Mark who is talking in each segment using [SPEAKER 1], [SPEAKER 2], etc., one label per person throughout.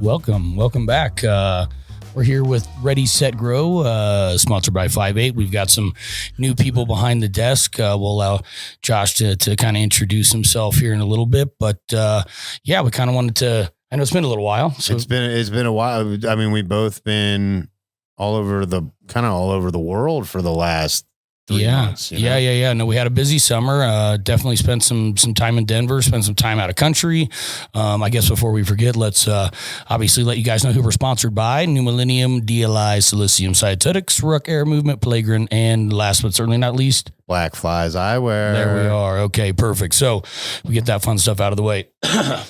[SPEAKER 1] Welcome back. We're here with Ready, Set, Grow, sponsored by 5-8. We've got some new people behind the desk. We'll allow Josh to kind of introduce himself here in a little bit. But yeah, we kind of wanted to, I know it's been a little while. So
[SPEAKER 2] it's been a while. I mean, we've both been all over the world for the last 3 months.
[SPEAKER 1] Yeah. No, we had a busy summer. Definitely spent some time in Denver, spent some time out of country. I guess before we forget, let's obviously let you guys know who we're sponsored by: New Millennium, DLI, Silicium, Cytetics, Ruck Air Movement, Playground, and last but certainly not least,
[SPEAKER 2] Black Flies Eyewear.
[SPEAKER 1] There we are. Okay, perfect. So we get that fun stuff out of the way.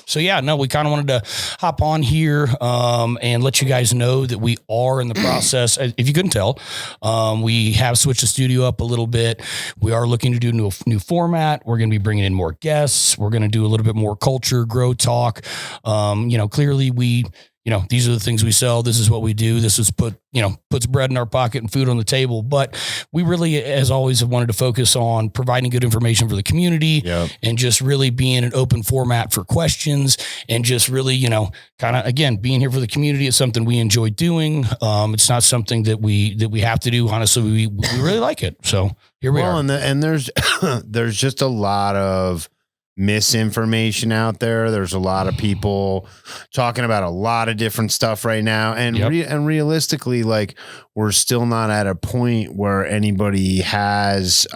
[SPEAKER 1] So yeah, no, we kind of wanted to hop on here and let you guys know that we are in the process. If you couldn't tell, we have switched the studio up a little bit. We are looking to do new format. We're going to be bringing in more guests. We're going to do a little bit more culture, grow talk. Clearly these are the things we sell. This is what we do. This is puts bread in our pocket and food on the table. But we really, as always, have wanted to focus on providing good information for the community.
[SPEAKER 2] Yep.
[SPEAKER 1] And just really being an open format for questions and just really, kind of, again, being here for the community is something we enjoy doing. It's not something that we have to do. Honestly, we really like it. So here we are.
[SPEAKER 2] And there's just a lot of misinformation out there. There's a lot of people talking about a lot of different stuff right now. And and realistically, like, we're still not at a point where anybody has,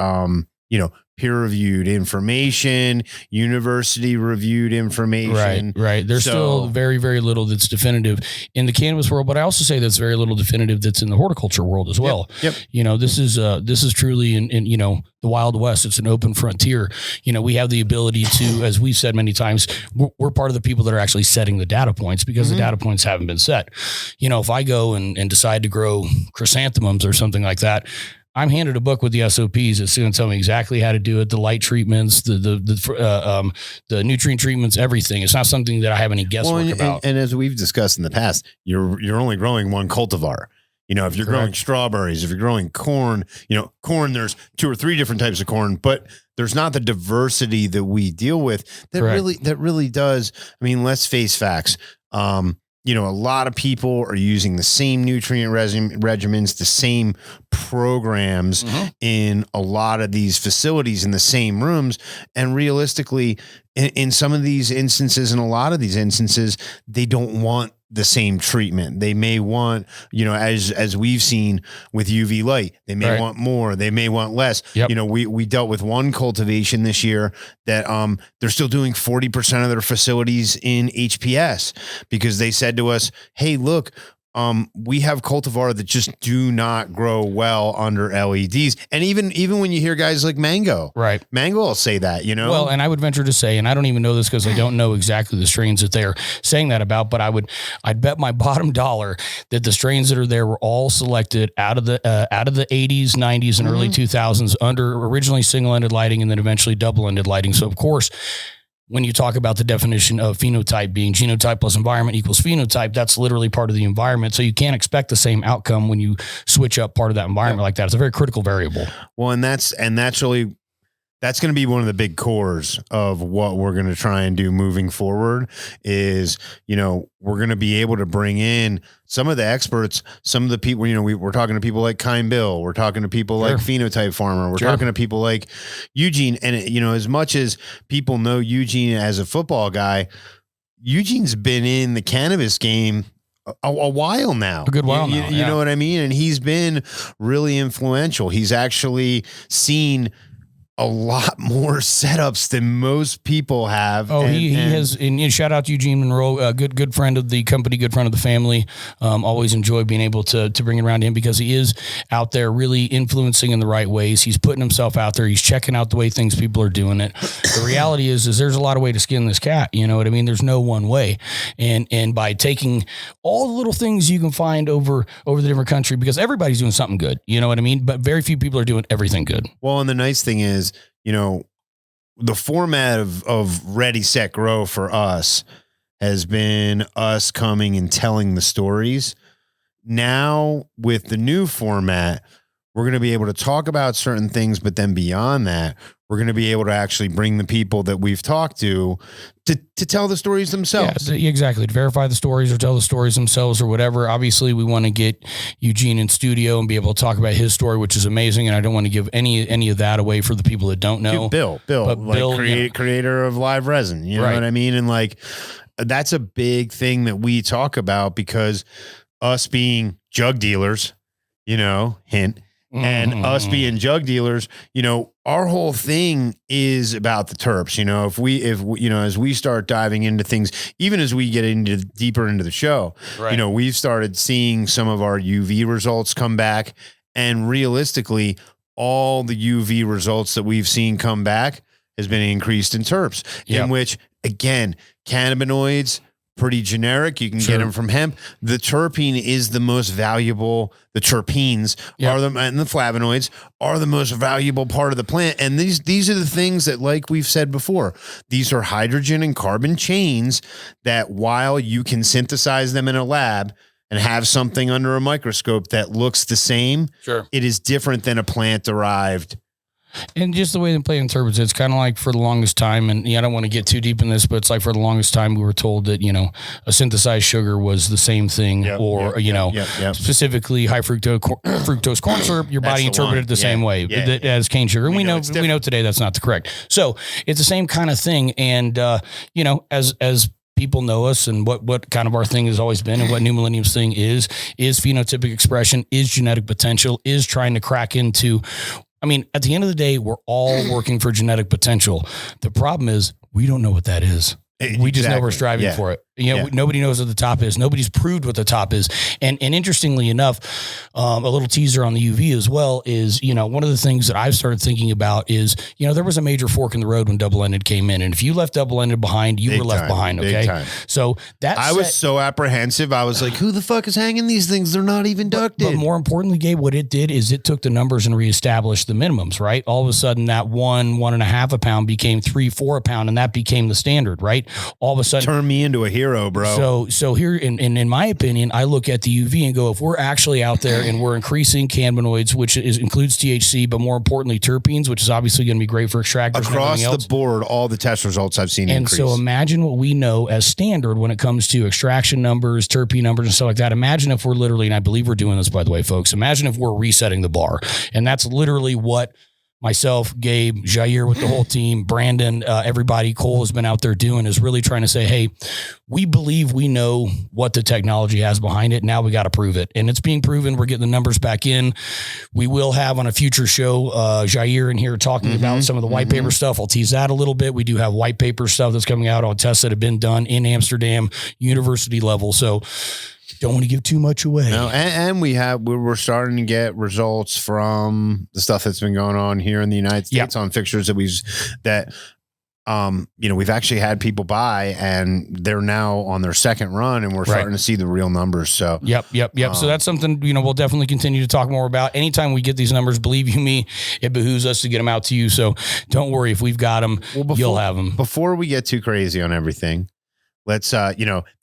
[SPEAKER 2] peer-reviewed information, university-reviewed information.
[SPEAKER 1] Right. There's still very, very little that's definitive in the cannabis world, but I also say there's very little definitive that's in the horticulture world as well.
[SPEAKER 2] Yep.
[SPEAKER 1] This is truly in the Wild West. It's an open frontier. We have the ability to, as we've said many times, we're part of the people that are actually setting the data points because the data points haven't been set. If I go and decide to grow chrysanthemums or something like that, I'm handed a book with the SOPs. It's going to tell me exactly how to do it, the light treatments, the nutrient treatments, everything. It's not something that I have any guesswork about.
[SPEAKER 2] And as we've discussed in the past, you're only growing one cultivar. If you're growing strawberries, if you're growing corn, corn, there's 2 or 3 different types of corn, but there's not the diversity that we deal with that really does. I mean, let's face facts. A lot of people are using the same nutrient regimens, the same programs in a lot of these facilities in the same rooms. And realistically, in some of these instances, in a lot of these instances, they don't want the same treatment. They may want, as we've seen with UV light, they may want more, they may want less.
[SPEAKER 1] Yep.
[SPEAKER 2] We dealt with one cultivation this year that they're still doing 40% of their facilities in HPS because they said to us, hey, look, we have cultivar that just do not grow well under LEDs. And even when you hear guys like Mango will say that,
[SPEAKER 1] Well, and I would venture to say, and I don't even know this because I don't know exactly the strains that they're saying that about, but I'd bet my bottom dollar that the strains that are there were all selected out of the 80s, 90s, and early 2000s under originally single-ended lighting and then eventually double-ended lighting. So of course, when you talk about the definition of phenotype being genotype plus environment equals phenotype, that's literally part of the environment. So you can't expect the same outcome when you switch up part of that environment like that. It's a very critical variable.
[SPEAKER 2] Well, and that's going to be one of the big cores of what we're going to try and do moving forward is, we're going to be able to bring in some of the experts, some of the people, we're talking to people like Kind Bill. We're talking to people like Phenotype Farmer. We're talking to people like Eugene. And, as much as people know Eugene as a football guy, Eugene's been in the cannabis game a while now.
[SPEAKER 1] A good while now.
[SPEAKER 2] You know what I mean? And he's been really influential. He's actually seen a lot more setups than most people have.
[SPEAKER 1] Oh, he has. And shout out to Eugene Monroe, good friend of the company, good friend of the family. Always enjoy being able to bring it around him because he is out there really influencing in the right ways. He's putting himself out there. He's checking out the way people are doing it. The reality is there's a lot of way to skin this cat. You know what I mean? There's no one way. And by taking all the little things you can find over the different country, because everybody's doing something good. You know what I mean? But very few people are doing everything good.
[SPEAKER 2] Well, and the nice thing is, the format of Ready, Set, Grow for us has been us coming and telling the stories. Now with the new format, we're going to be able to talk about certain things, but then beyond that, we're going to be able to actually bring the people that we've talked to tell the stories themselves.
[SPEAKER 1] Yeah, exactly. To verify the stories or tell the stories themselves or whatever. Obviously, we want to get Eugene in studio and be able to talk about his story, which is amazing. And I don't want to give any of that away for the people that don't know.
[SPEAKER 2] Dude, Bill, like Bill, creator of Live Resin. You know what I mean? And like, that's a big thing that we talk about because us being jug dealers, hint, and us being jug dealers, our whole thing is about the terps. As we start diving into things, even as we get deeper into the show, we've started seeing some of our UV results come back, and realistically, all the UV results that we've seen come back has been increased in terps, in which, again, cannabinoids, pretty generic. You can get them from hemp. The terpene is the most valuable. The terpenes and the flavonoids are the most valuable part of the plant. And these are the things that, like we've said before, these are hydrogen and carbon chains that, while you can synthesize them in a lab and have something under a microscope that looks the same, it is different than a plant derived.
[SPEAKER 1] And just the way they play interprets, it's kind of like for the longest time, and I don't want to get too deep in this, but it's like for the longest time we were told that, a synthesized sugar was the same thing, specifically high fructose corn syrup, your body interpreted it the same way as cane sugar. And we know today that's not the correct. So it's the same kind of thing. And, as people know us and what kind of our thing has always been and what New Millennium's thing is phenotypic expression, is genetic potential, is trying to crack into. At the end of the day, we're all working for genetic potential. The problem is we don't know what that is. We just know we're striving for it. Nobody knows what the top is. Nobody's proved what the top is. And interestingly enough, a little teaser on the UV as well is, one of the things that I've started thinking about is, there was a major fork in the road when double-ended came in. And if you left double-ended behind, you were left behind. Okay. So I
[SPEAKER 2] was so apprehensive. I was like, who the fuck is hanging these things? They're not even ducted.
[SPEAKER 1] But more importantly, Gabe, what it did is it took the numbers and reestablished the minimums, right? All of a sudden that 1.5 a pound became 3-4 a pound, and that became the standard, right? All of a sudden
[SPEAKER 2] turned me into a hero, bro.
[SPEAKER 1] So here, in my opinion, I look at the UV and go, if we're actually out there and we're increasing cannabinoids, which includes THC, but more importantly, terpenes, which is obviously going to be great for extractors
[SPEAKER 2] across the board, all the test results I've seen increase.
[SPEAKER 1] So imagine what we know as standard when it comes to extraction numbers, terpene numbers, and stuff like that. Imagine if we're literally, and I believe we're doing this, by the way, folks, imagine if we're resetting the bar. And that's literally what myself, Gabe, Jair with the whole team, Brandon, everybody, Cole has been out there doing, is really trying to say, hey, we believe we know what the technology has behind it. Now we got to prove it. And it's being proven. We're getting the numbers back in. We will have on a future show, Jair in here talking about some of the white paper stuff. I'll tease that a little bit. We do have white paper stuff that's coming out on tests that have been done in Amsterdam, university level. So don't want to give too much away.
[SPEAKER 2] No, and we're starting to get results from the stuff that's been going on here in the United States on fixtures that we've actually had people buy, and they're now on their second run, and we're starting to see the real numbers. So
[SPEAKER 1] yep. So that's something, we'll definitely continue to talk more about. Anytime we get these numbers, believe you me, it behooves us to get them out to you. So don't worry, if we've got them, you'll have them.
[SPEAKER 2] Before we get too crazy on everything, let's,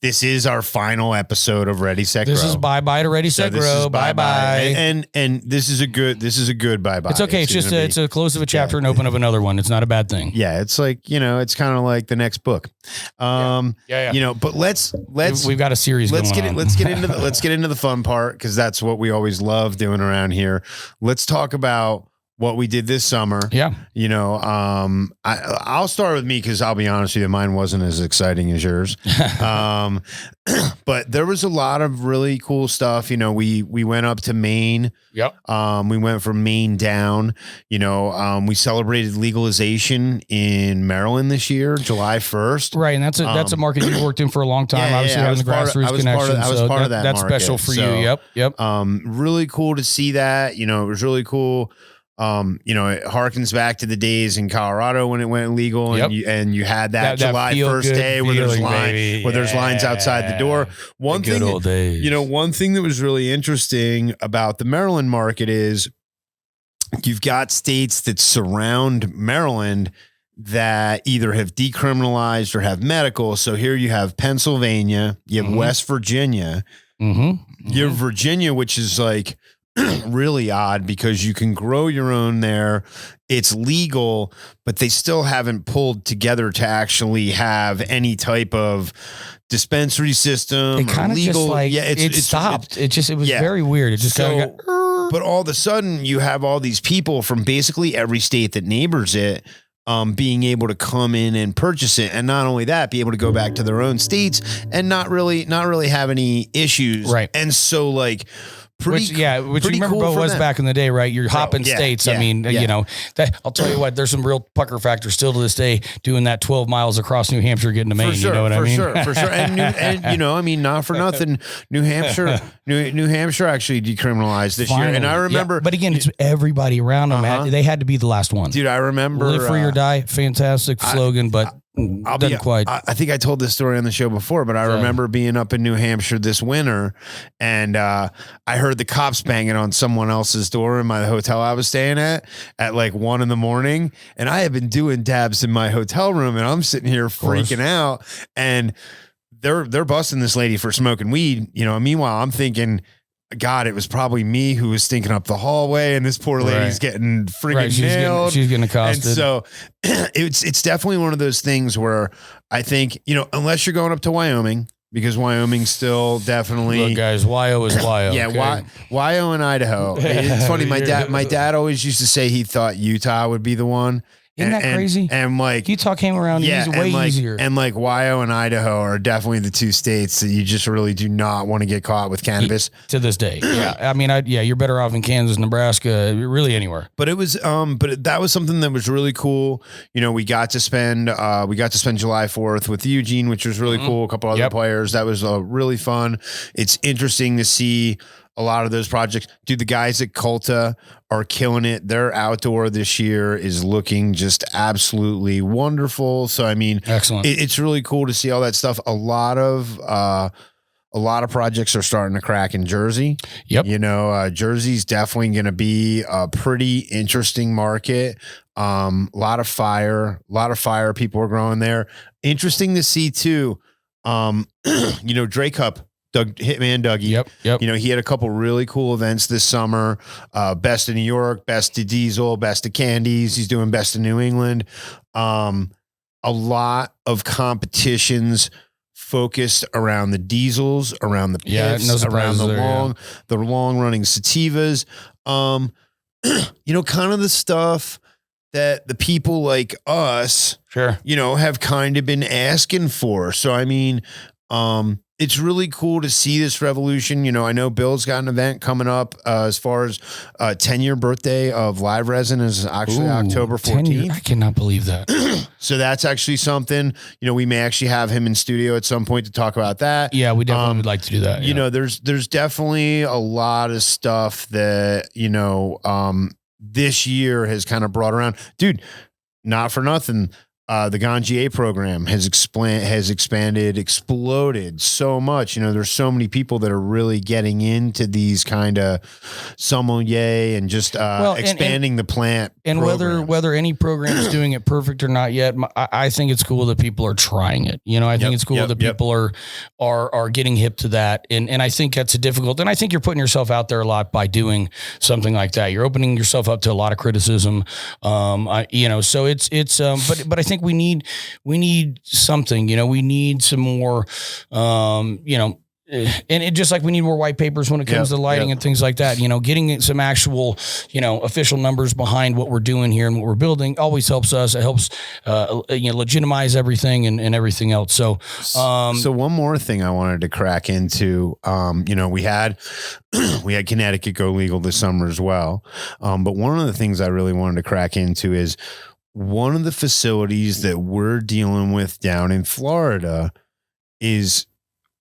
[SPEAKER 2] this is our final episode of Ready, Set, Grow.
[SPEAKER 1] This is bye-bye to Ready, Set, Grow. Bye-bye.
[SPEAKER 2] And this is a good bye-bye.
[SPEAKER 1] It's okay. It's a close of a chapter and open of another one. It's not a bad thing.
[SPEAKER 2] Yeah. It's like, it's kind of like the next book. But
[SPEAKER 1] we've got a series
[SPEAKER 2] let's get into the fun part, because that's what we always love doing around here. Let's talk about what we did this summer.
[SPEAKER 1] Yeah.
[SPEAKER 2] I'll start with me, because I'll be honest with you, mine wasn't as exciting as yours. But there was a lot of really cool stuff. We went up to Maine.
[SPEAKER 1] Yep.
[SPEAKER 2] We went from Maine down. We celebrated legalization in Maryland this year, July 1st.
[SPEAKER 1] Right. And that's a market you worked in for a long time. Obviously having the grassroots connection.
[SPEAKER 2] I was part of that
[SPEAKER 1] That's
[SPEAKER 2] market.
[SPEAKER 1] special for you. Yep.
[SPEAKER 2] Really cool to see that. It was really cool. It harkens back to the days in Colorado when it went legal, and you had that July 1st day where there's lines outside the door. One thing that was really interesting about the Maryland market is you've got states that surround Maryland that either have decriminalized or have medical. So here you have Pennsylvania, you have West Virginia, you have Virginia, which is like really odd because you can grow your own there. It's legal, but they still haven't pulled together to actually have any type of dispensary system.
[SPEAKER 1] It kind of just like, it stopped. It was very weird. It just kind of got.
[SPEAKER 2] But all of a sudden you have all these people from basically every state that neighbors it, being able to come in and purchase it. And not only that, be able to go back to their own states and not really have any issues.
[SPEAKER 1] Right.
[SPEAKER 2] And so like,
[SPEAKER 1] Which you remember
[SPEAKER 2] cool
[SPEAKER 1] was
[SPEAKER 2] them.
[SPEAKER 1] Back in the day, right? You're hopping states. I mean, you know, that I'll tell you what, there's some real pucker factor still to this day doing that 12 miles across New Hampshire getting to Maine.
[SPEAKER 2] For sure,
[SPEAKER 1] you know what I mean?
[SPEAKER 2] For sure. And you know, I mean, not for nothing, New Hampshire actually decriminalized this year. And I remember,
[SPEAKER 1] but again, it's everybody around them. They had to be the last one.
[SPEAKER 2] Dude, I remember
[SPEAKER 1] Live free or die. Fantastic slogan, but doesn't quite.
[SPEAKER 2] I think I told this story on the show before, but I remember being up in New Hampshire this winter, and I heard the cops banging on someone else's door in my hotel I was staying at like 1 a.m. And I had been doing dabs in my hotel room, and I'm sitting here freaking out, and they're busting this lady for smoking weed. You know, meanwhile I'm thinking, God, it was probably me who was stinking up the hallway, and this poor lady's getting freaking nailed.
[SPEAKER 1] She's getting accosted.
[SPEAKER 2] And so it's definitely one of those things where I think, you know, unless you're going up to Wyoming, because Wyoming's still definitely.
[SPEAKER 1] Look, guys, Wyo is Wyo.
[SPEAKER 2] Yeah,
[SPEAKER 1] okay?
[SPEAKER 2] Wyo and Idaho. It's funny. My dad always used to say he thought Utah would be the one.
[SPEAKER 1] Isn't that crazy?
[SPEAKER 2] And like
[SPEAKER 1] Utah came around way easier.
[SPEAKER 2] And like Wyo and Idaho are definitely the two states that you just really do not want to get caught with cannabis
[SPEAKER 1] to this day. Yeah, I mean, you're better off in Kansas, Nebraska, really anywhere.
[SPEAKER 2] But it was, that was something that was really cool. You know, we got to spend July 4th with Eugene, which was really cool. A couple other players. That was really fun. It's interesting to see a lot of those projects. Dude, the guys at Culta are killing it. Their outdoor this year is looking just absolutely wonderful. So, I mean,
[SPEAKER 1] excellent.
[SPEAKER 2] It's really cool to see all that stuff. A lot of projects are starting to crack in Jersey.
[SPEAKER 1] Yep.
[SPEAKER 2] You know, Jersey's definitely going to be a pretty interesting market. A lot of fire people are growing there. Interesting to see too. You know, Drake Cup. Hitman Dougie.
[SPEAKER 1] Yep.
[SPEAKER 2] You know, he had a couple really cool events this summer. Best of New York, Best of Diesel, Best of Candies. He's doing Best of New England. A lot of competitions focused around the diesels, around the piffs, around the long running sativas. You know, kind of the stuff that the people like us, you know, have kind of been asking for. So, I mean, it's really cool to see this revolution. You know, I know Bill's got an event coming up as far as 10-year birthday of Live Resin is actually October 14th.
[SPEAKER 1] I cannot believe that.
[SPEAKER 2] So that's actually something, you know, we may actually have him in studio at some point to talk about that.
[SPEAKER 1] Yeah, we definitely would like to do that.
[SPEAKER 2] You know, there's definitely a lot of stuff that, you know, this year has kind of brought around. Dude, not for nothing. The Ganjier program has exploded so much. You know, there's so many people that are really getting into these kind of sommelier and just expanding the plant.
[SPEAKER 1] And whether any program is doing it perfect or not yet, I think it's cool that people are trying it. You know, I think it's cool that people are getting hip to that. And I think that's difficult. And I think you're putting yourself out there a lot by doing something like that. You're opening yourself up to a lot of criticism. You know, so but I think we need something, you know, we need some more, you know, and it just like we need more white papers when it comes to lighting and things like that, you know, getting some actual, you know, official numbers behind what we're doing here and what we're building always helps us. It helps, you know, legitimize everything and everything else. So
[SPEAKER 2] one more thing I wanted to crack into, you know, we had Connecticut go legal this summer as well. But one of the things I really wanted to crack into is one of the facilities that we're dealing with down in Florida is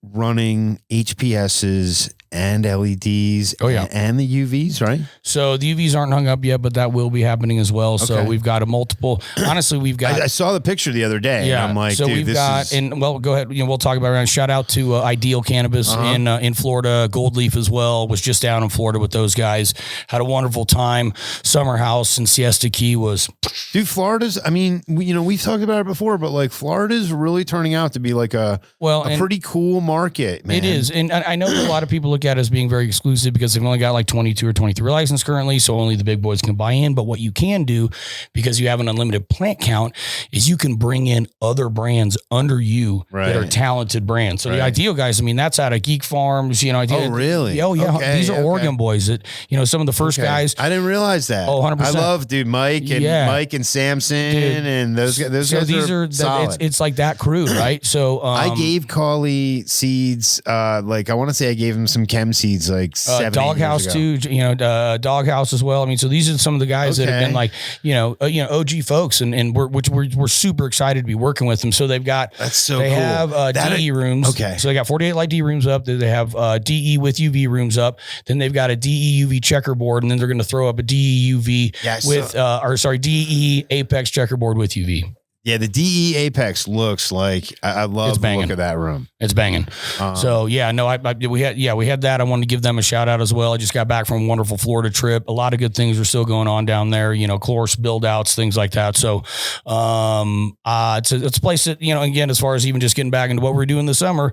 [SPEAKER 2] running HPSs and LEDs and the UVs, right?
[SPEAKER 1] So the UVs aren't hung up yet, but that will be happening as well. So we've got a multiple. Honestly, we've got.
[SPEAKER 2] I saw the picture the other day.
[SPEAKER 1] Yeah,
[SPEAKER 2] and I'm like,
[SPEAKER 1] so
[SPEAKER 2] dude,
[SPEAKER 1] we've got, and well, go ahead. You know, we'll talk about it. And shout out to Ideal Cannabis in Florida. Gold Leaf as well was just down in Florida with those guys. Had a wonderful time. Summer House in Siesta Key was.
[SPEAKER 2] Dude, Florida's. I mean, you know, we've talked about it before, but like Florida's really turning out to be like a pretty cool market. market, man.
[SPEAKER 1] It is. And I know that a lot of people look at it as being very exclusive because they've only got like 22 or 23 license currently. So only the big boys can buy in. But what you can do, because you have an unlimited plant count, is you can bring in other brands under you that are talented brands. So the ideal guys, I mean, that's out of Geek Farms, you know.
[SPEAKER 2] Oh, really?
[SPEAKER 1] Oh, yeah. Okay, these are Oregon boys that, you know, some of the first guys.
[SPEAKER 2] I didn't realize that.
[SPEAKER 1] Oh, 100%.
[SPEAKER 2] I love, dude, Mike and Samson and those guys.
[SPEAKER 1] So these are solid. It's like that crew, right? So
[SPEAKER 2] I gave Collie seeds. Like I want to say I gave him some chem seeds, like 7
[SPEAKER 1] Doghouse too. You know, Doghouse as well. I mean, so these are some of the guys that have been like, OG folks, and we're super excited to be working with them. So they've got they have DE rooms. Okay, so they got 48 light D rooms up. They have DE with UV rooms up. Then they've got a DE UV checkerboard, and then they're going to throw up a DE UV with DE Apex checkerboard with UV.
[SPEAKER 2] Yeah, the DE Apex looks like I love the look of that room.
[SPEAKER 1] It's banging. So yeah, no, we had that. I wanted to give them a shout out as well. I just got back from a wonderful Florida trip. A lot of good things are still going on down there. You know, course build outs, things like that. So it's a place that, you know, again, as far as even just getting back into what we're doing this summer.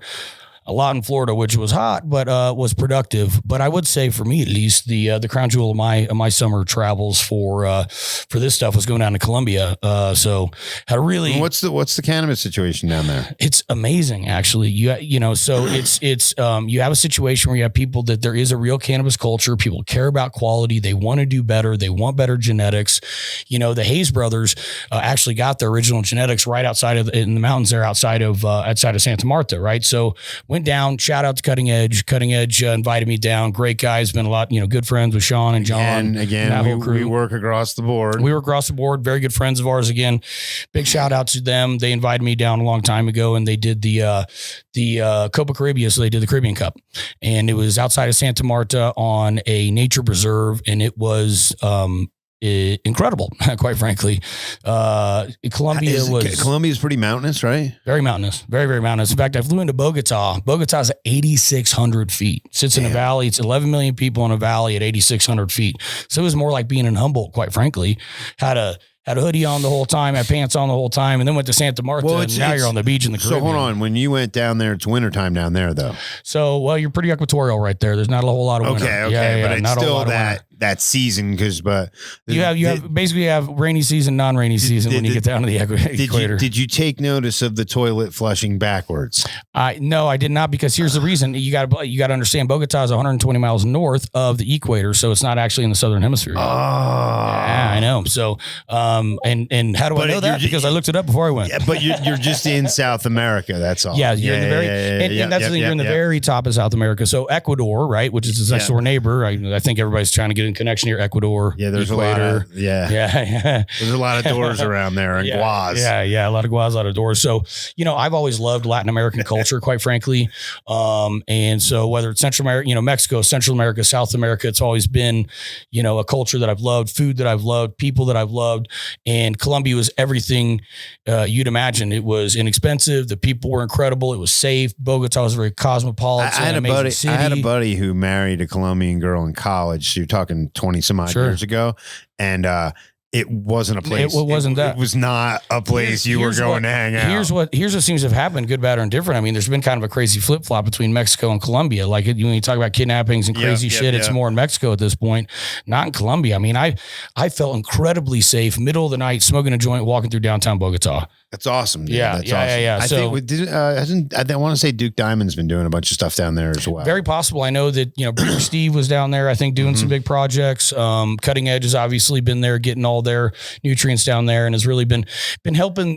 [SPEAKER 1] A lot in Florida, which was hot, but was productive. But I would say, for me at least, the crown jewel of my summer travels for this stuff was going down to Colombia. So had a really
[SPEAKER 2] what's the cannabis situation down there?
[SPEAKER 1] It's amazing, actually. You know, so it's you have a situation where you have people that there is a real cannabis culture. People care about quality. They want to do better. They want better genetics. You know, the Hayes brothers actually got their original genetics right outside of in the mountains there outside of Santa Marta, right? So went down, shout out to Cutting Edge. Cutting Edge invited me down. Great guys, been a lot, you know, good friends with Sean and John.
[SPEAKER 2] And again, we work across the board.
[SPEAKER 1] We work across the board. Very good friends of ours. Again, big shout out to them. They invited me down a long time ago, and they did the Copa Caribia. So they did the Caribbean Cup, and it was outside of Santa Marta on a nature preserve, and it was incredible, quite frankly. Colombia
[SPEAKER 2] Colombia's pretty mountainous, right?
[SPEAKER 1] Very mountainous, very, very mountainous. In fact, I flew into Bogota. Bogota's at 8,600 feet. Sits in a valley. It's 11 million people in a valley at 8,600 feet. So it was more like being in Humboldt, quite frankly. Had a hoodie on the whole time, had pants on the whole time, and then went to Santa Marta, and now you're on the beach in the Caribbean.
[SPEAKER 2] So hold on. When you went down there, it's wintertime down there, though.
[SPEAKER 1] So, well, you're pretty equatorial right there. There's not a whole lot of winter.
[SPEAKER 2] Okay. Yeah, but it's still that season, but
[SPEAKER 1] you have rainy season, non-rainy season when you get down to the equator.
[SPEAKER 2] Did you take notice of the toilet flushing backwards?
[SPEAKER 1] No, I did not, because here's the reason. You got to understand, Bogota is 120 miles north of the equator, so it's not actually in the southern hemisphere.
[SPEAKER 2] Oh,
[SPEAKER 1] yeah, I know. So, and how do I know that? Because I looked it up before I went.
[SPEAKER 2] Yeah, but you're just in South America. That's all.
[SPEAKER 1] Yeah, you're in the very, and that's the thing. You're in the very top of South America. So Ecuador, right, which is his next door neighbor. I think everybody's trying to get in connection here. Ecuador.
[SPEAKER 2] Yeah, there's
[SPEAKER 1] Equator.
[SPEAKER 2] A lot of There's a lot of doors around there, and guas.
[SPEAKER 1] Yeah, a lot of guas, a lot of doors. So, you know, I've always loved Latin American culture, quite frankly. And so whether it's Central America, you know, Mexico, Central America, South America, it's always been, you know, a culture that I've loved, food that I've loved, people that I've loved. And Colombia was everything you'd imagine. It was inexpensive. The people were incredible. It was safe. Bogota was very cosmopolitan. I
[SPEAKER 2] had a buddy who married a Colombian girl in college. So you're talking 20 some odd years ago. And it wasn't a place. It wasn't that. It was not a place you were going to hang out.
[SPEAKER 1] Here's what seems to have happened, good, bad, or indifferent. I mean, there's been kind of a crazy flip flop between Mexico and Colombia. Like when you talk about kidnappings and crazy shit, it's more in Mexico at this point, not in Colombia. I mean, I felt incredibly safe, middle of the night, smoking a joint, walking through downtown Bogota.
[SPEAKER 2] That's awesome. Dude.
[SPEAKER 1] Yeah,
[SPEAKER 2] that's awesome.
[SPEAKER 1] Yeah.
[SPEAKER 2] I think I want to say Duke Diamond's been doing a bunch of stuff down there as well.
[SPEAKER 1] Very possible. I know that, you know, Breeder Steve was down there, I think, doing some big projects. Cutting Edge has obviously been there, getting all their nutrients down there, and has really been helping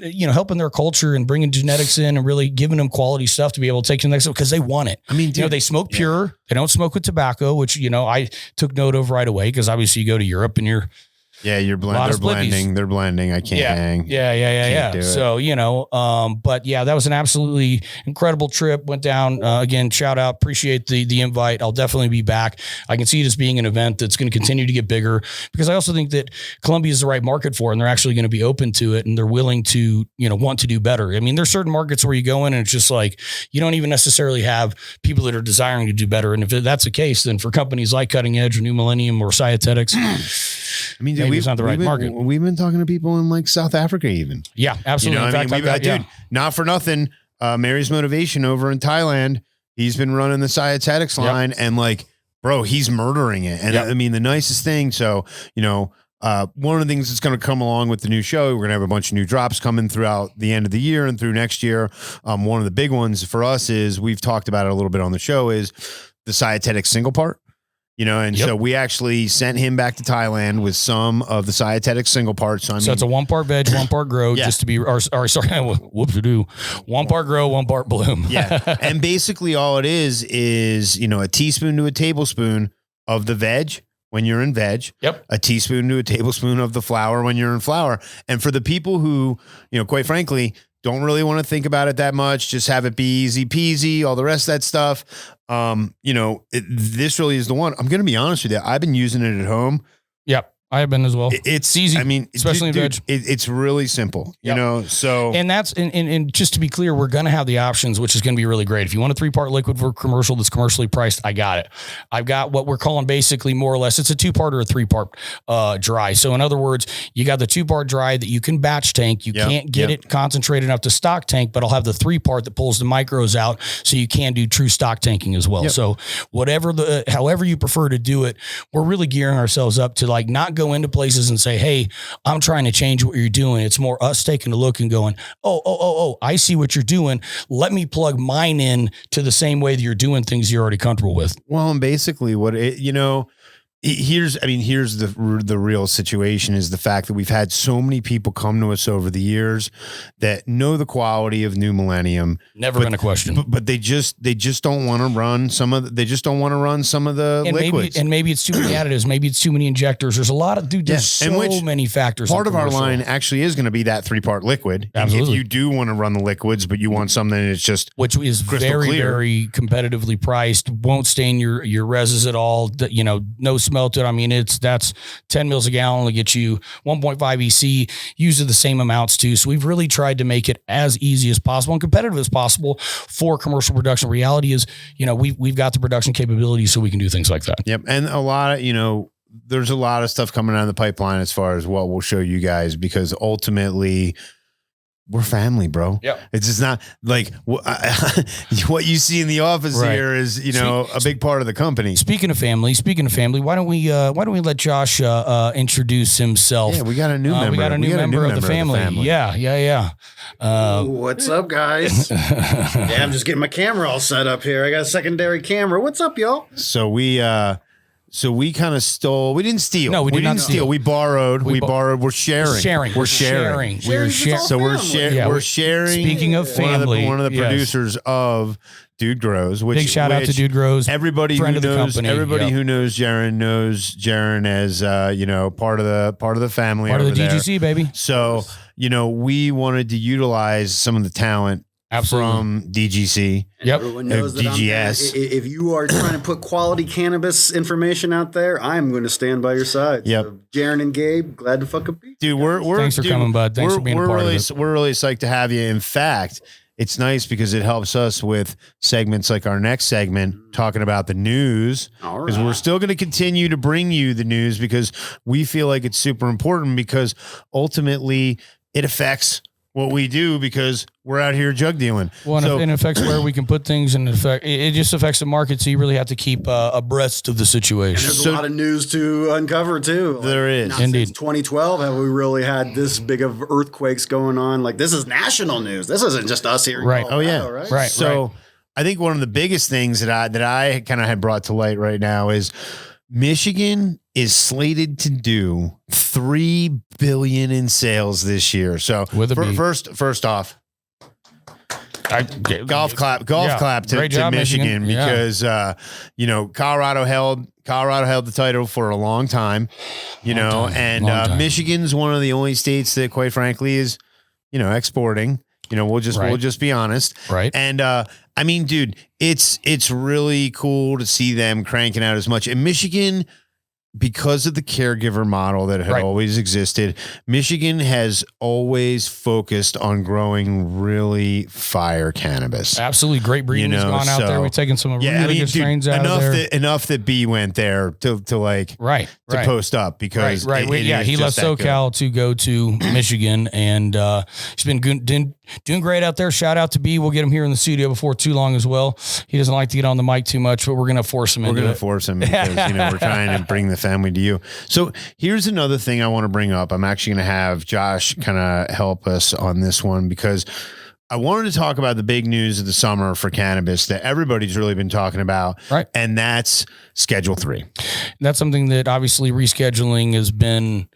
[SPEAKER 1] their culture and bringing genetics in and really giving them quality stuff to be able to take to the next level because they want it. I mean, dude, you know, they smoke pure. They don't smoke with tobacco, which, you know, I took note of right away because obviously you go to Europe and you're
[SPEAKER 2] they're blending. I can't hang.
[SPEAKER 1] Yeah. So, you know, but yeah, that was an absolutely incredible trip. Went down, again, shout out, appreciate the invite. I'll definitely be back. I can see it as being an event that's going to continue to get bigger because I also think that Colombia is the right market for it, and they're actually going to be open to it, and they're willing to, you know, want to do better. I mean, there's certain markets where you go in and it's just like, you don't even necessarily have people that are desiring to do better. And if that's the case, then for companies like Cutting Edge or New Millennium or Scientetics,
[SPEAKER 2] I mean, dude,
[SPEAKER 1] it's not the right market.
[SPEAKER 2] We've been talking to people in like South Africa, even.
[SPEAKER 1] Yeah, absolutely.
[SPEAKER 2] You know, dude, not for nothing. Mary's Motivation over in Thailand. He's been running the Cyatetics line, and like, bro, he's murdering it. And I mean, the nicest thing. So, one of the things that's going to come along with the new show, we're going to have a bunch of new drops coming throughout the end of the year and through next year. One of the big ones for us is, we've talked about it a little bit on the show, is the Cyatetics single part. So we actually sent him back to Thailand with some of the Cyatetics single parts. So
[SPEAKER 1] it's a 1 part veg, 1 part grow, just to be, sorry, whoop-de-doo. 1 part grow, 1 part bloom.
[SPEAKER 2] And basically all it is, a teaspoon to a tablespoon of the veg when you're in veg, a teaspoon to a tablespoon of the flower when you're in flower. And for the people who, quite frankly, don't really want to think about it that much, just have it be easy peasy, all the rest of that stuff. This really is the one. I'm going to be honest with you. I've been using it at home.
[SPEAKER 1] I have been as well.
[SPEAKER 2] It's
[SPEAKER 1] easy.
[SPEAKER 2] I mean,
[SPEAKER 1] especially in veg.
[SPEAKER 2] It's really simple, so.
[SPEAKER 1] And that's, and just to be clear, we're going to have the options, which is going to be really great. If you want a 3-part liquid for commercial that's priced, I got it. I've got what we're calling basically more or less, it's a 2-part or a 3-part dry. So in other words, you got the 2-part dry that you can batch tank. You can't get it concentrated enough to stock tank, but I'll have the 3-part that pulls the micros out, so you can do true stock tanking as well. So however you prefer to do it, we're really gearing ourselves up to like not go into places and say, hey, I'm trying to change what you're doing. It's more us taking a look and going, oh, I see what you're doing. Let me plug mine in to the same way that you're doing things you're already comfortable with.
[SPEAKER 2] Well, and basically here's the real situation, is the fact that we've had so many people come to us over the years that know the quality of New Millennium.
[SPEAKER 1] Never been a question.
[SPEAKER 2] But they just don't want to run some of the liquids.
[SPEAKER 1] Maybe it's too many additives. Maybe it's too many injectors. There's a lot of, there's so many factors.
[SPEAKER 2] Part of our line actually is going to be that 3-part liquid.
[SPEAKER 1] Absolutely.
[SPEAKER 2] If you do want to run the liquids, but you want something that's just,
[SPEAKER 1] which is very, clear, very competitively priced, won't stain your reses at all. No melted. I mean, that's 10 mils a gallon will get you 1.5 EC, uses the same amounts too. So we've really tried to make it as easy as possible and competitive as possible for commercial production. Reality is, we've got the production capability, so we can do things like that.
[SPEAKER 2] Yep. And a lot of, there's a lot of stuff coming out of the pipeline as far as what we'll show you guys, because ultimately we're family, bro.
[SPEAKER 1] Yeah.
[SPEAKER 2] It's just not like what you see in the office here is, a big part of the company.
[SPEAKER 1] Speaking of family, why don't we let Josh introduce himself?
[SPEAKER 2] Yeah, we got a new member.
[SPEAKER 1] We got a new member of the family. Yeah.
[SPEAKER 3] What's up, guys? I'm just getting my camera all set up here. I got a secondary camera. What's up, y'all?
[SPEAKER 2] So we kind of stole. We didn't steal.
[SPEAKER 1] No, we didn't steal.
[SPEAKER 2] We borrowed. We're sharing.
[SPEAKER 1] We're sharing.
[SPEAKER 2] So we're sharing.
[SPEAKER 1] Speaking of family,
[SPEAKER 2] one of the producers of Dude Grows.
[SPEAKER 1] Big shout out to Dude Grows.
[SPEAKER 2] Everybody who knows Jerin knows Jerin as part of the family.
[SPEAKER 1] Part of the DGC, baby.
[SPEAKER 2] So we wanted to utilize some of the talent.
[SPEAKER 1] Absolutely.
[SPEAKER 2] From DGC.
[SPEAKER 1] Yep.
[SPEAKER 3] Everyone knows that
[SPEAKER 2] DGS.
[SPEAKER 3] If you are trying to put quality cannabis information out there, I'm going to stand by your side.
[SPEAKER 2] Yep.
[SPEAKER 3] So, Jerin and Gabe, glad to fucking be.
[SPEAKER 2] Dude, thanks
[SPEAKER 1] for coming, bud. Thanks for being a part of it.
[SPEAKER 2] We're really psyched to have you. In fact, it's nice because it helps us with segments like our next segment, talking about the news. Because we're still going to continue to bring you the news, because we feel like it's super important, because ultimately it affects what we do, because we're out here jug dealing.
[SPEAKER 1] Well, and it affects where we can put things, and it just affects the market. So you really have to keep abreast of the situation.
[SPEAKER 3] And there's a lot of news to uncover too.
[SPEAKER 2] There is.
[SPEAKER 1] Indeed.
[SPEAKER 3] Since 2012, have we really had this big of earthquakes going on? Like, this is national news. This isn't just us here.
[SPEAKER 1] Right.
[SPEAKER 2] Oh yeah.
[SPEAKER 1] Right.
[SPEAKER 2] So I think one of the biggest things that I kind of had brought to light right now is Michigan is slated to do $3 billion in sales this year. So first off, golf clap to Michigan, because Colorado held the title for a long time, and Michigan's one of the only states that, quite frankly, is exporting. We'll just be honest,
[SPEAKER 1] right?
[SPEAKER 2] And I mean, dude, it's really cool to see them cranking out as much. In Michigan, because of the caregiver model that had always existed, Michigan has always focused on growing really fire cannabis.
[SPEAKER 1] Absolutely. Great breeding has gone out there. We've taken some really good strains out of there.
[SPEAKER 2] Enough that B went there to post up, because
[SPEAKER 1] he left SoCal to go to Michigan, and he's been Doing great out there. Shout out to B. We'll get him here in the studio before too long as well. He doesn't like to get on the mic too much, but we're going to force him into it.
[SPEAKER 2] We're going to force him because, we're trying to bring the family to you. So here's another thing I want to bring up. I'm actually going to have Josh kind of help us on this one because I wanted to talk about the big news of the summer for cannabis that everybody's really been talking about.
[SPEAKER 1] Right.
[SPEAKER 2] And that's Schedule 3.
[SPEAKER 1] That's something that obviously rescheduling has been,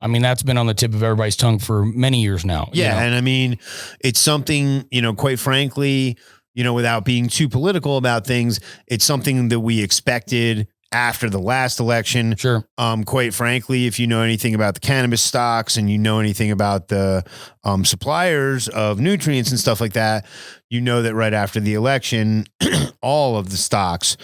[SPEAKER 1] that's been on the tip of everybody's tongue for many years now.
[SPEAKER 2] Yeah. And it's something, quite frankly, without being too political about things, it's something that we expected after the last election.
[SPEAKER 1] Sure.
[SPEAKER 2] Quite frankly, if you know anything about the cannabis stocks and you know anything about the suppliers of nutrients and stuff like that, you know that right after the election, all of the stocks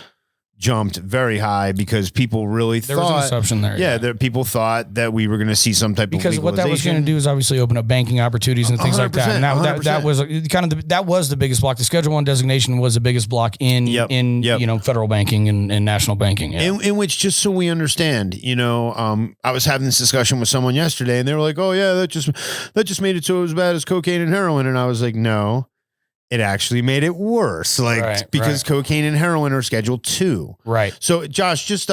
[SPEAKER 2] jumped very high because people really thought there was an
[SPEAKER 1] assumption there.
[SPEAKER 2] Yeah, that people thought that we were going to see some type of legalization.
[SPEAKER 1] Because what that was going to do is obviously open up banking opportunities and things like that. And that was that was the biggest block. The Schedule 1 designation was the biggest block in federal banking and national banking. Yeah.
[SPEAKER 2] In which, just so we understand, I was having this discussion with someone yesterday, and they were like, "Oh yeah, that just made it so as bad as cocaine and heroin," and I was like, "No." It actually made it worse, because cocaine and heroin are Schedule 2.
[SPEAKER 1] Right.
[SPEAKER 2] So, Josh, just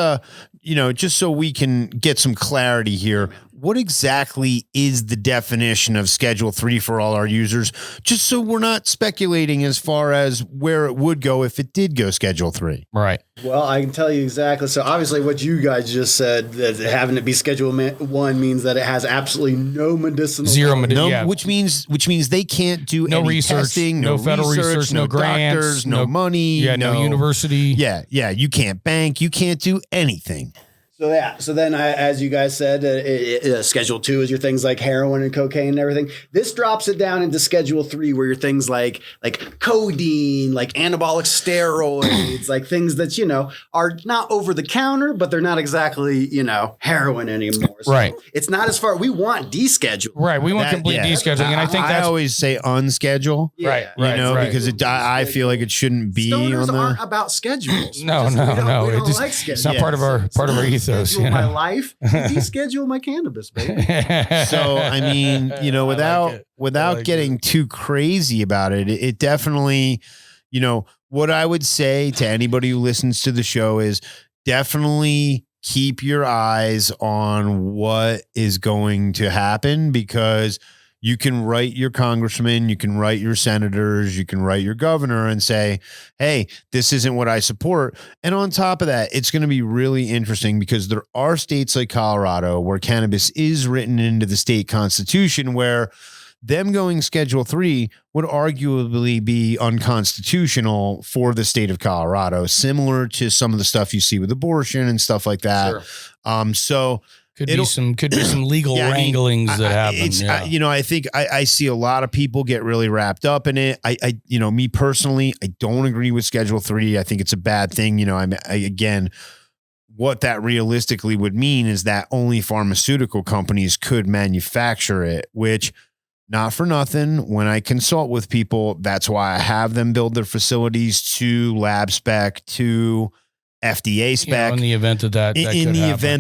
[SPEAKER 2] just so we can get some clarity here, what exactly is the definition of Schedule 3 for all our users? Just so we're not speculating as far as where it would go if it did go Schedule 3.
[SPEAKER 1] Right.
[SPEAKER 3] Well, I can tell you exactly. So obviously what you guys just said, that having it be Schedule 1 means that it has absolutely no medicinal.
[SPEAKER 1] Zero medicinal.
[SPEAKER 2] No, which means they can't do any
[SPEAKER 1] research,
[SPEAKER 2] testing,
[SPEAKER 1] no federal research, no grants,
[SPEAKER 2] doctors, no money.
[SPEAKER 1] Yeah, no university.
[SPEAKER 2] Yeah. You can't bank. You can't do anything.
[SPEAKER 3] So then, as you guys said, Schedule 2 is your things like heroin and cocaine and everything. This drops it down into Schedule 3, where your things like codeine, like anabolic steroids, like things that are not over the counter, but they're not exactly heroin anymore. So
[SPEAKER 1] right.
[SPEAKER 3] It's not as far. We want deschedule.
[SPEAKER 1] Right. We want complete descheduling, and I think
[SPEAKER 2] I always say unschedule.
[SPEAKER 1] Yeah.
[SPEAKER 2] Right. Because I feel like it shouldn't be
[SPEAKER 3] Stoners
[SPEAKER 2] on
[SPEAKER 3] aren't about schedules.
[SPEAKER 1] No.
[SPEAKER 3] We don't like schedules.
[SPEAKER 1] It's not part of our ethos.
[SPEAKER 3] Schedule my life, deschedule my cannabis, baby.
[SPEAKER 2] So without getting too crazy about it, it definitely, what I would say to anybody who listens to the show is definitely keep your eyes on what is going to happen, because you can write your congressman, you can write your senators, you can write your governor and say, hey, this isn't what I support. And on top of that, it's going to be really interesting because there are states like Colorado where cannabis is written into the state constitution, where them going Schedule 3 would arguably be unconstitutional for the state of Colorado, similar to some of the stuff you see with abortion and stuff like that.
[SPEAKER 1] Sure. Could be some legal wranglings that happen.
[SPEAKER 2] I think I see a lot of people get really wrapped up in it. Me personally, I don't agree with Schedule 3. I think it's a bad thing. Again, what that realistically would mean is that only pharmaceutical companies could manufacture it, which, not for nothing, when I consult with people, that's why I have them build their facilities to lab spec, to FDA spec,
[SPEAKER 1] in the event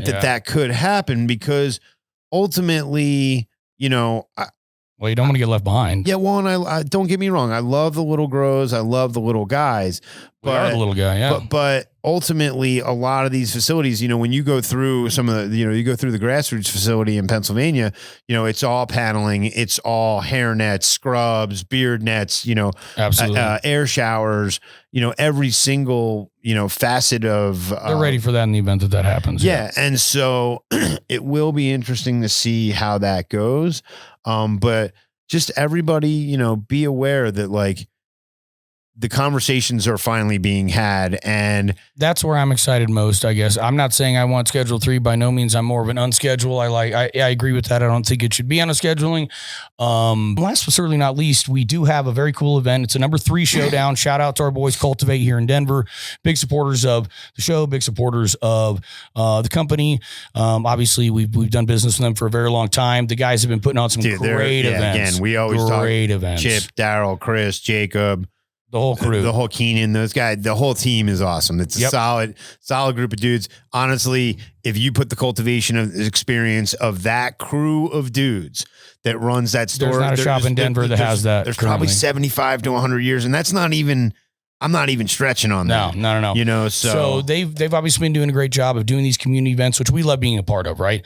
[SPEAKER 1] that
[SPEAKER 2] could happen, because ultimately,
[SPEAKER 1] well, you don't want to get left behind.
[SPEAKER 2] Yeah. Well, and I don't get me wrong. I love the little grows. I love the little guys.
[SPEAKER 1] We are the little guy. Yeah.
[SPEAKER 2] But ultimately, a lot of these facilities, when you go through some of the, you go through the grassroots facility in Pennsylvania, it's all paneling, it's all hair nets, scrubs, beard nets,
[SPEAKER 1] absolutely,
[SPEAKER 2] air showers, every single, facet of.
[SPEAKER 1] They're ready for that in the event that happens.
[SPEAKER 2] Yeah. And so it will be interesting to see how that goes. But just everybody, be aware that the conversations are finally being had, and
[SPEAKER 1] that's where I'm excited most, I guess. I'm not saying I want Schedule 3. By no means. I'm more of an unschedule. I agree with that. I don't think it should be on a scheduling. Last but certainly not least, we do have a very cool event. It's a number 3 showdown. Shout out to our boys Cultivate here in Denver. Big supporters of the show, big supporters of the company. Obviously we've done business with them for a very long time. The guys have been putting on some great events.
[SPEAKER 2] Again, we always talk
[SPEAKER 1] events.
[SPEAKER 2] Chip, Daryl, Chris, Jacob.
[SPEAKER 1] The whole crew.
[SPEAKER 2] The whole Keenan, those guys, the whole team is awesome. It's a solid group of dudes. Honestly, if you put the cultivation of experience of that crew of dudes that runs that store.
[SPEAKER 1] There's not a shop in Denver that has that.
[SPEAKER 2] There's probably 75 to 100 years, and that's not even... I'm not even stretching on that.
[SPEAKER 1] No.
[SPEAKER 2] You know,
[SPEAKER 1] so they've obviously been doing a great job of doing these community events, which we love being a part of, right?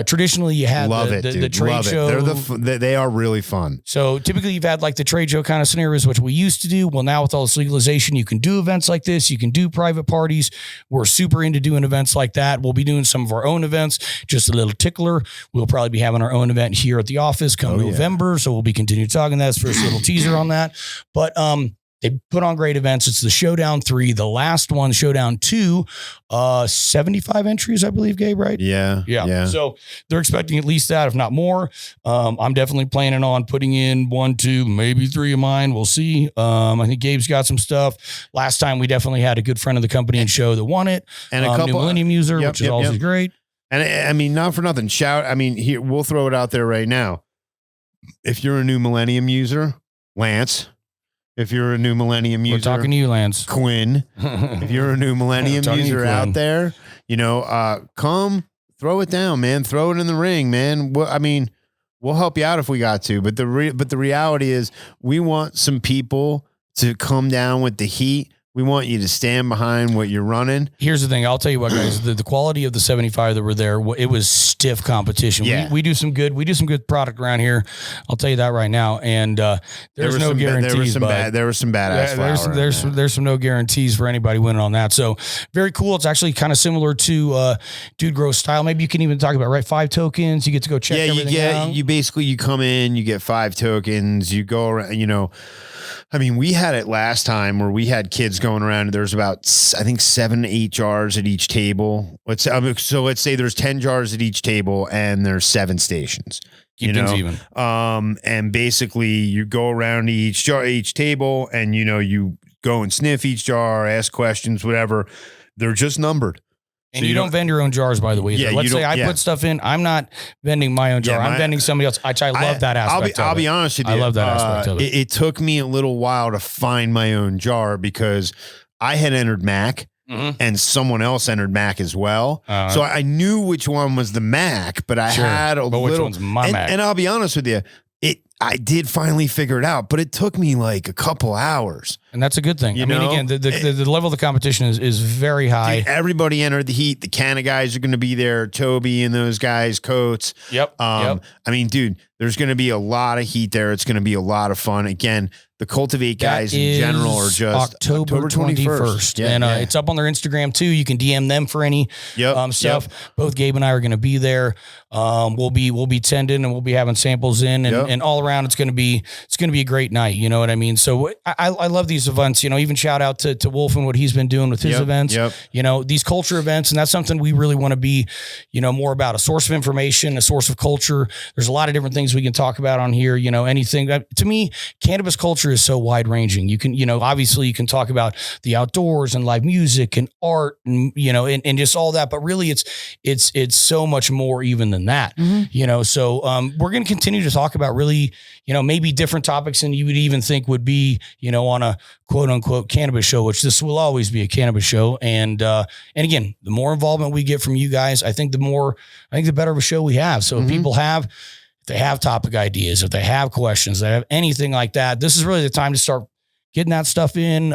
[SPEAKER 1] Traditionally, you had the trade show.
[SPEAKER 2] They are really fun.
[SPEAKER 1] So typically, you've had like the trade show kind of scenarios, which we used to do. Well, now with all this legalization, you can do events like this. You can do private parties. We're super into doing events like that. We'll be doing some of our own events. Just a little tickler. We'll probably be having our own event here at the office come November. So we'll be continuing talking. That's first little teaser on that. But they put on great events. It's the Showdown 3. The last one, Showdown 2, 75 entries, I believe, Gabe, right?
[SPEAKER 2] Yeah.
[SPEAKER 1] So they're expecting at least that, if not more. I'm definitely planning on putting in 1, 2, maybe 3 of mine. We'll see. I think Gabe's got some stuff. Last time we definitely had a good friend of the company and show that won it.
[SPEAKER 2] And a couple
[SPEAKER 1] New Millennium user, which is always great.
[SPEAKER 2] And I mean, not for nothing. Here, we'll throw it out there right now. If you're a New Millennium user, Lance. If you're a New Millennium user,
[SPEAKER 1] we're talking to you, Lance.
[SPEAKER 2] Quinn. If you're a New Millennium user out there, come throw it down, man. Throw it in the ring, man. We'll help you out if we got to. But the reality is, we want some people to come down with the heat. We want you to stand behind what you're running.
[SPEAKER 1] Here's the thing. I'll tell you what, guys, the quality of the 75 that were there, it was stiff competition.
[SPEAKER 2] Yeah.
[SPEAKER 1] We do some good product around here. I'll tell you that right now. And there's no guarantees.
[SPEAKER 2] There was some badass flower.
[SPEAKER 1] There's some no guarantees for anybody winning on that. So very cool. It's actually kind of similar to Dude Grow style. Maybe you can even talk about, right? 5 tokens. You get to go check everything out.
[SPEAKER 2] You come in, you get 5 tokens, you go around, we had it last time where we had kids going around, and there's about, I think, 7 to 8 jars at each table. Let's say there's 10 jars at each table and there's 7 stations.
[SPEAKER 1] Keep things even.
[SPEAKER 2] And basically you go around each table, and you go and sniff each jar, ask questions, whatever. They're just numbered.
[SPEAKER 1] And so you don't vend your own jars, by the way.
[SPEAKER 2] Yeah,
[SPEAKER 1] let's say I put stuff in. I'm not vending my own jar. I'm vending somebody else. I love that aspect
[SPEAKER 2] I'll be honest with you.
[SPEAKER 1] I love that aspect of it.
[SPEAKER 2] It took me a little while to find my own jar because I had entered Mac and someone else entered Mac as well. So I knew which one was the Mac, but I had a little.
[SPEAKER 1] Which one's my Mac?
[SPEAKER 2] And I'll be honest with you. I did finally figure it out, but it took me like a couple hours.
[SPEAKER 1] And that's a good thing. Again, the level of the competition is very high.
[SPEAKER 2] Dude, everybody entered the heat. The Canna guys are going to be there. Toby and those guys, Coates.
[SPEAKER 1] Yep.
[SPEAKER 2] Dude, there's going to be a lot of heat there. It's going to be a lot of fun. Again, the Cultivate guys in general are just
[SPEAKER 1] October 21st.
[SPEAKER 2] Yeah,
[SPEAKER 1] and it's up on their Instagram too. You can DM them for any stuff. Both Gabe and I are going to be there. We'll be tending, and we'll be having samples in, and all around it's going to be a great night. You know what I mean? So I love these events. Even shout out to Wolf and what he's been doing with his events. These culture events, and that's something we really want to be, more about, a source of information, a source of culture. There's a lot of different things we can talk about on here. Anything to me, cannabis culture is so wide ranging. You can, obviously you can talk about the outdoors and live music and art and, and just all that, but really it's so much more even than that, so we're going to continue to talk about really, maybe different topics than you would even think would be, on a quote unquote cannabis show, which this will always be a cannabis show. And again, the more involvement we get from you guys, I think the better of a show we have. So if people if they have topic ideas, if they have questions, they have anything like that, this is really the time to start getting that stuff in.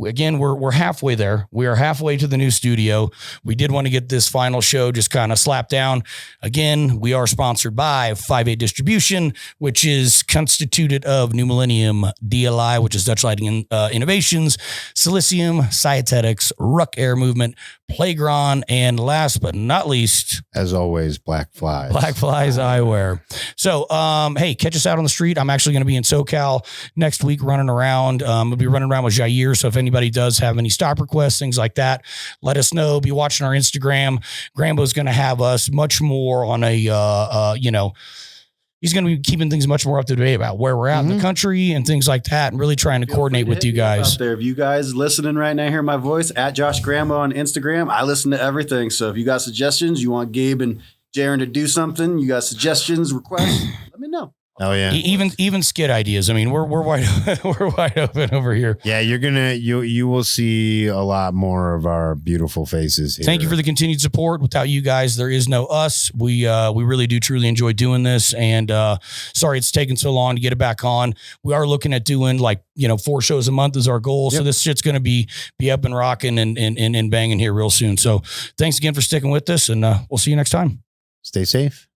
[SPEAKER 1] Again, we're halfway there. We are halfway to the new studio. We did want to get this final show just kind of slapped down. Again, we are sponsored by 5-8 Distribution, which is constituted of New Millennium DLI, which is Dutch Lighting Innovations, Silicium, Cyatetics, Ruck Air Movement, Playground, and last but not least,
[SPEAKER 2] as always, Black Flies
[SPEAKER 1] Eyewear. So, hey, catch us out on the street. I'm actually going to be in SoCal next week running around. We'll be running around with Jair. So if anybody does have any stop requests, things like that, let us know. Be watching our Instagram. Grambo's going to have us much more on a, he's going to be keeping things much more up to date about where we're at in the country and things like that, and really trying to coordinate with you guys.
[SPEAKER 3] Out there, if you guys listening right now, hear my voice at Josh Grambo on Instagram. I listen to everything. So if you got suggestions, you want Gabe and Jerin to do something, you got suggestions, requests, let me know.
[SPEAKER 2] Oh yeah.
[SPEAKER 1] Even skit ideas. I mean, we're wide we're wide open over here.
[SPEAKER 2] Yeah, you will see a lot more of our beautiful faces here.
[SPEAKER 1] Thank you for the continued support. Without you guys, there is no us. We really do truly enjoy doing this. And sorry it's taken so long to get it back on. We are looking at doing 4 shows a month is our goal.
[SPEAKER 2] Yep.
[SPEAKER 1] So this shit's gonna be up and rocking and banging here real soon. So thanks again for sticking with us, and we'll see you next time.
[SPEAKER 2] Stay safe.